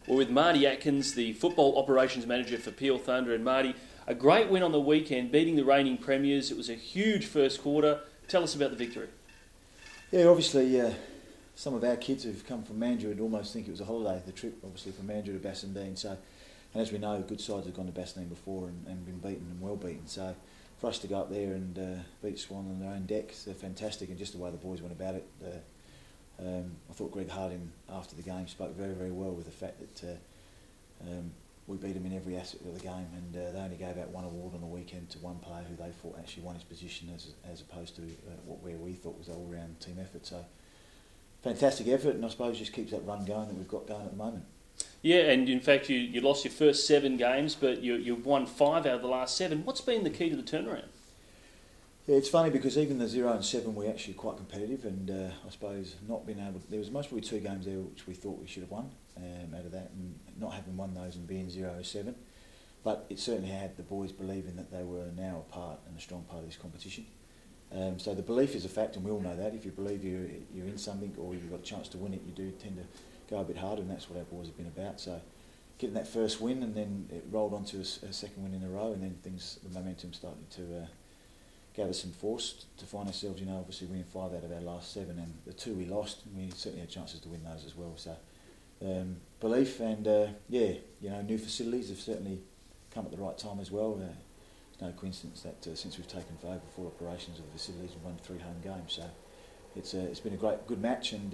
We're with Marty Atkins, the Football Operations Manager for Peel Thunder. And Marty, a great win on the weekend, beating the reigning premiers. It was a huge first quarter. Tell us about the victory. Yeah, obviously some of our kids who've come from Mandurah would almost think it was a holiday, the trip obviously from Mandurah to Bassendean. So, and as we know, good sides have gone to Bassendean before and been beaten and well beaten. So for us to go up there and beat Swan on their own deck, they're fantastic, and just the way the boys went about it. I thought Greg Harding after the game spoke very, very well with the fact that we beat them in every aspect of the game, and they only gave out one award on the weekend to one player who they thought actually won his position as opposed to where we thought was all round team effort. So fantastic effort, and I suppose just keeps that run going that we've got going at the moment. Yeah, and in fact you lost your first 7 games, but you've won 5 out of the last 7. What's been the key to the turnaround? Yeah, it's funny because even the 0 and 7 we're actually quite competitive, and I suppose not being able to, there was most probably 2 games there which we thought we should have won out of that, and not having won those and being 0 and 7, but it certainly had the boys believing that they were now a part and a strong part of this competition. So the belief is a fact, and we all know that. If you believe you're in something or you've got a chance to win it, you do tend to go a bit harder, and that's what our boys have been about. So getting that first win, and then it rolled on to a second win in a row, and then the momentum started to gave us some force to find ourselves, obviously winning 5 out of our last 7, and the 2 we lost, and we certainly had chances to win those as well. So belief and new facilities have certainly come at the right time as well. It's no coincidence that since we've taken over 4 operations of the facilities, we've won 3 home games. So it's been a good match, and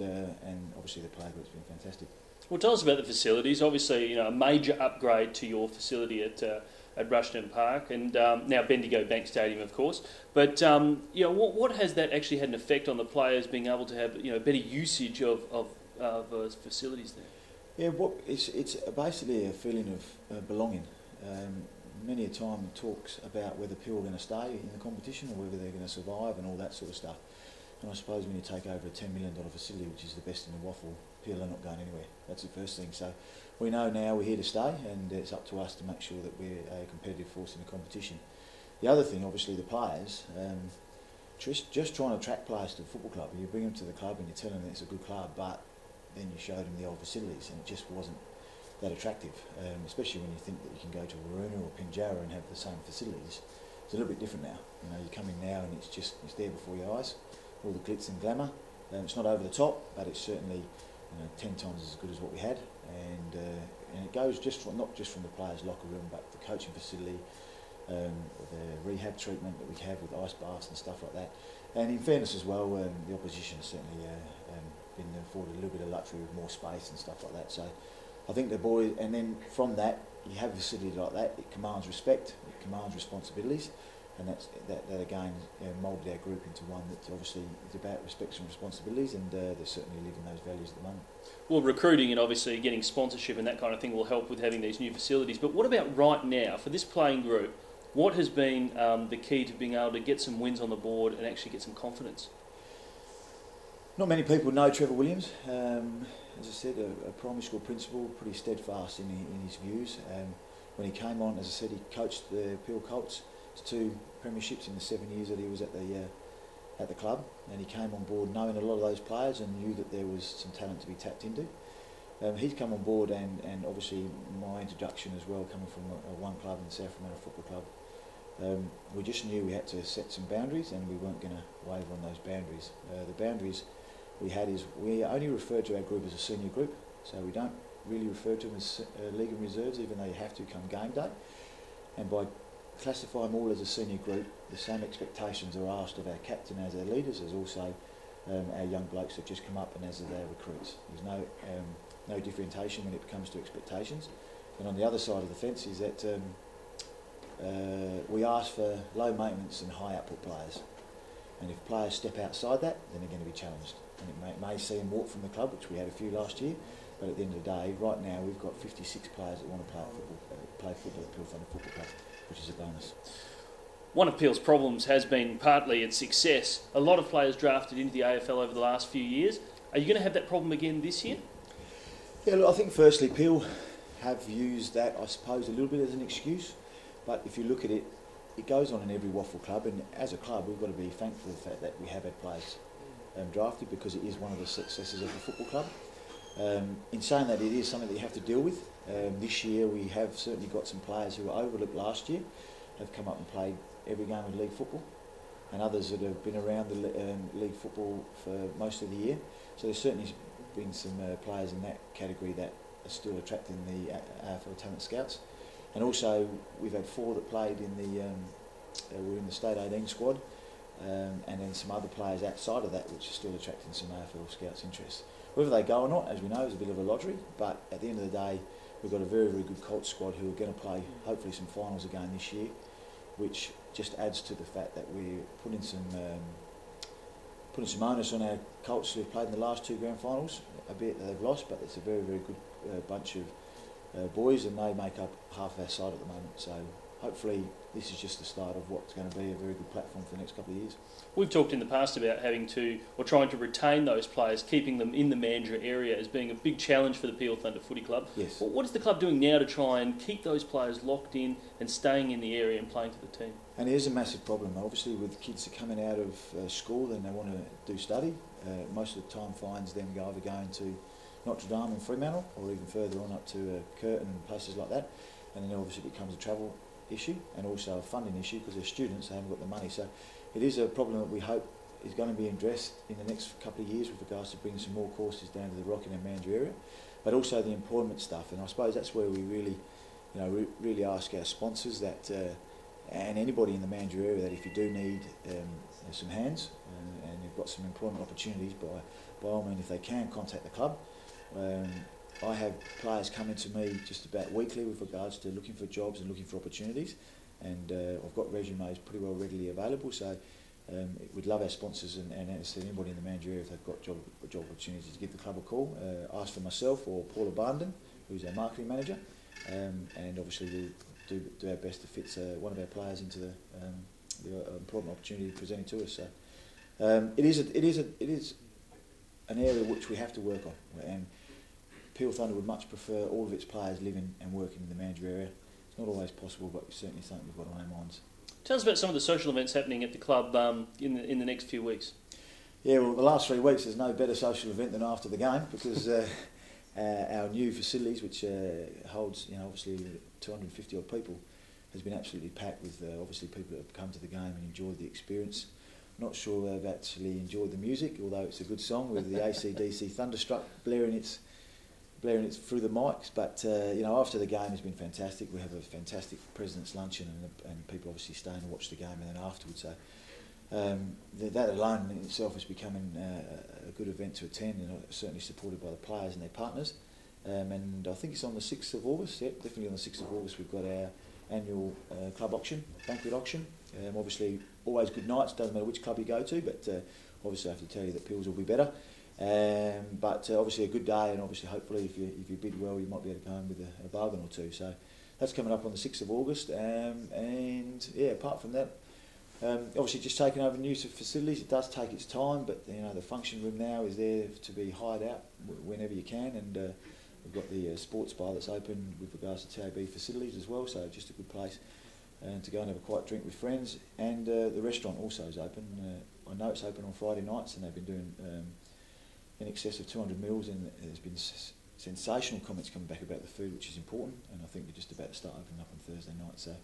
obviously the player group's been fantastic. Well, tell us about the facilities. Obviously, a major upgrade to your facility at Rushden Park, and now Bendigo Bank Stadium, of course. But what has that actually had an effect on the players being able to have better usage of facilities there? Yeah, it's basically a feeling of belonging. Many a time it talks about whether Peel are going to stay in the competition or whether they're going to survive and all that sort of stuff. And I suppose when you take over a $10 million facility, which is the best in the waffle, Peel are not going anywhere. That's the first thing. So we know now we're here to stay, and it's up to us to make sure that we're a competitive force in the competition. The other thing, obviously, the players, just trying to attract players to the football club. You bring them to the club and you tell them that it's a good club, but then you show them the old facilities, and it just wasn't that attractive, especially when you think that you can go to Waruna or Pinjarra and have the same facilities. It's a little bit different now. You come in now and it's there before your eyes, all the glitz and glamour. It's not over the top, but it's certainly 10 times as good as what we had, and it goes not just from the players' locker room, but the coaching facility, the rehab treatment that we have with ice baths and stuff like that. And in fairness as well, the opposition has certainly been afforded a little bit of luxury with more space and stuff like that. So I think the boys, and then from that, you have a facility like that, it commands respect, it commands responsibilities, and that again moulded our group into one that obviously is about respect and responsibilities, and they're certainly living those values at the moment. Well, recruiting and obviously getting sponsorship and that kind of thing will help with having these new facilities. But what about right now, for this playing group, what has been the key to being able to get some wins on the board and actually get some confidence? Not many people know Trevor Williams. As I said, a primary school principal, pretty steadfast in his views. When he came on, as I said, he coached the Peel Colts to 2 premierships in the 7 years that he was at the club, and he came on board knowing a lot of those players and knew that there was some talent to be tapped into. He's come on board, and obviously my introduction as well, coming from one club in the South Fremantle Football Club. We just knew we had to set some boundaries, and we weren't going to waver on those boundaries. The boundaries we had is we only refer to our group as a senior group, so we don't really refer to them as league and reserves, even though you have to come game day. And by classifying them all as a senior group, the same expectations are asked of our captain as our leaders, as also our young blokes that just come up, and as of our recruits. There's no differentiation when it comes to expectations. And on the other side of the fence is that we ask for low maintenance and high output players, and if players step outside that, then they're going to be challenged, and it may see them walk from the club, which we had a few last year. But at the end of the day, right now we've got 56 players that want to play football at Peel Thunder Football Club, which is a bonus. One of Peel's problems has been partly its success. A lot of players drafted into the AFL over the last few years. Are you going to have that problem again this year? Yeah, look, I think firstly Peel have used that, I suppose, a little bit as an excuse. But if you look at it, it goes on in every waffle club, and as a club we've got to be thankful for the fact that we have had players drafted, because it is one of the successes of the football club. In saying that, it is something that you have to deal with. This year we have certainly got some players who were overlooked last year, have come up and played every game of league football, and others that have been around the league football for most of the year. So there's certainly been some players in that category that are still attracting the AFL Talent Scouts. And also we've had 4 that played in were in the State 18 squad, and then some other players outside of that which are still attracting some AFL Scouts interest. Whether they go or not, as we know, is a bit of a lottery, but at the end of the day we've got a very, very good Colts squad who are going to play hopefully some finals again this year, which just adds to the fact that we're putting some onus on our Colts who have played in the last 2 grand finals, albeit that they've lost, but it's a very, very good bunch of boys, and they make up half our side at the moment. So hopefully this is just the start of what's going to be a very good platform for the next couple of years. We've talked in the past about having to, or trying to retain those players, keeping them in the Mandurah area as being a big challenge for the Peel Thunder Footy Club. Yes. Well, what is the club doing now to try and keep those players locked in and staying in the area and playing for the team? And it is a massive problem, obviously, with kids that are coming out of school and they want to do study. Most of the time finds them either going to Notre Dame in Fremantle or even further on up to Curtin and places like that. And then obviously it becomes a travel issue and also a funding issue because they're students, they haven't got the money. So it is a problem that we hope is going to be addressed in the next couple of years with regards to bringing some more courses down to the Rockingham and Mandurah area, but also the employment stuff. And I suppose that's where we really, really ask our sponsors that, and anybody in the Mandurah area, that if you do need some hands and you've got some employment opportunities, by all means, if they can, contact the club. I have players coming to me just about weekly with regards to looking for jobs and looking for opportunities, and I've got resumes pretty well readily available, so we'd love our sponsors and as I said, anybody in the Mandurah, if they've got job opportunities, to give the club a call, ask for myself or Paula Barnden, who's our marketing manager, and obviously we'll do our best to fit one of our players into the employment opportunity presented to us. So it is an area which we have to work on, and Peel Thunder would much prefer all of its players living and working in the Mandurah area. It's not always possible, but it's certainly something we've got on our minds. Tell us about some of the social events happening at the club in the next few weeks. Yeah, well, the last 3 weeks there's no better social event than after the game, because our new facilities, which holds obviously 250 odd people, has been absolutely packed with obviously people that have come to the game and enjoyed the experience. Not sure they've actually enjoyed the music, although it's a good song with the AC/DC Thunderstruck blaring its through the mics, but after the game has been fantastic. We have a fantastic President's Luncheon and people obviously stay and watch the game, and then afterwards, so that alone in itself is becoming a good event to attend, and certainly supported by the players and their partners. And I think it's on the 6th of August, definitely on the 6th of August we've got our annual club auction, banquet auction. Obviously always good nights, doesn't matter which club you go to, but obviously I have to tell you that Peels will be better. But obviously a good day, and obviously hopefully if you bid well you might be able to go home with a bargain or two. So that's coming up on the 6th of August, and yeah, apart from that, obviously just taking over new facilities, it does take its time, but the function room now is there to be hired out whenever you can, and we've got the sports bar that's open with regards to TAB facilities as well, so just a good place to go and have a quiet drink with friends. And the restaurant also is open. I know it's open on Friday nights, and they've been doing in excess of 200 meals, and there's been sensational comments coming back about the food, which is important, and I think we're just about to start opening up on Thursday night. So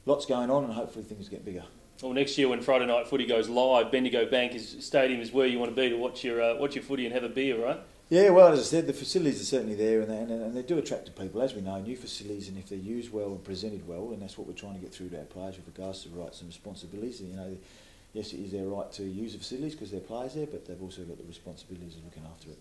lots going on, and hopefully things get bigger. Well, next year when Friday night footy goes live, Bendigo Bank Stadium is where you want to be to watch your footy and have a beer, right? Yeah, well, as I said, the facilities are certainly there, and they do attract people, as we know, new facilities, and if they're used well and presented well, and that's what we're trying to get through to our players with regards to rights and responsibilities. Yes, it is their right to use the facilities because they're players there, but they've also got the responsibilities of looking after it.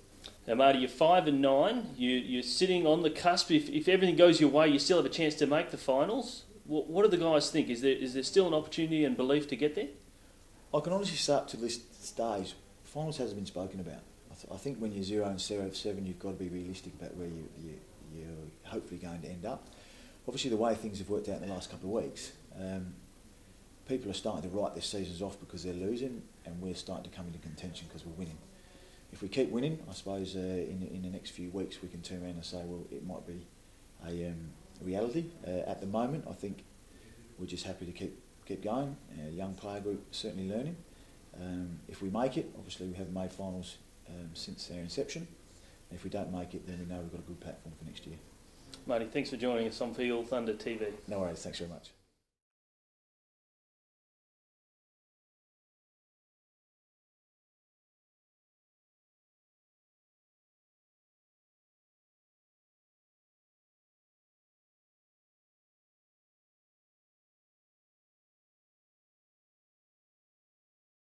Now, Marty, you're 5-9. You're sitting on the cusp. If everything goes your way, you still have a chance to make the finals. What do the guys think? Is there still an opportunity and belief to get there? I can honestly say up to this stage, finals hasn't been spoken about. I think when you're 0-7, you've got to be realistic about where you're hopefully going to end up. Obviously, the way things have worked out in the last couple of weeks, people are starting to write their seasons off because they're losing, and we're starting to come into contention because we're winning. If we keep winning, I suppose in the next few weeks we can turn around and say, well, it might be a reality. At the moment, I think we're just happy to keep going. Our young player group is certainly learning. If we make it, obviously we haven't made finals since our inception, If we don't make it, then we know we've got a good platform for next year. Marty, thanks for joining us on For Your Thunder TV. No worries, thanks very much.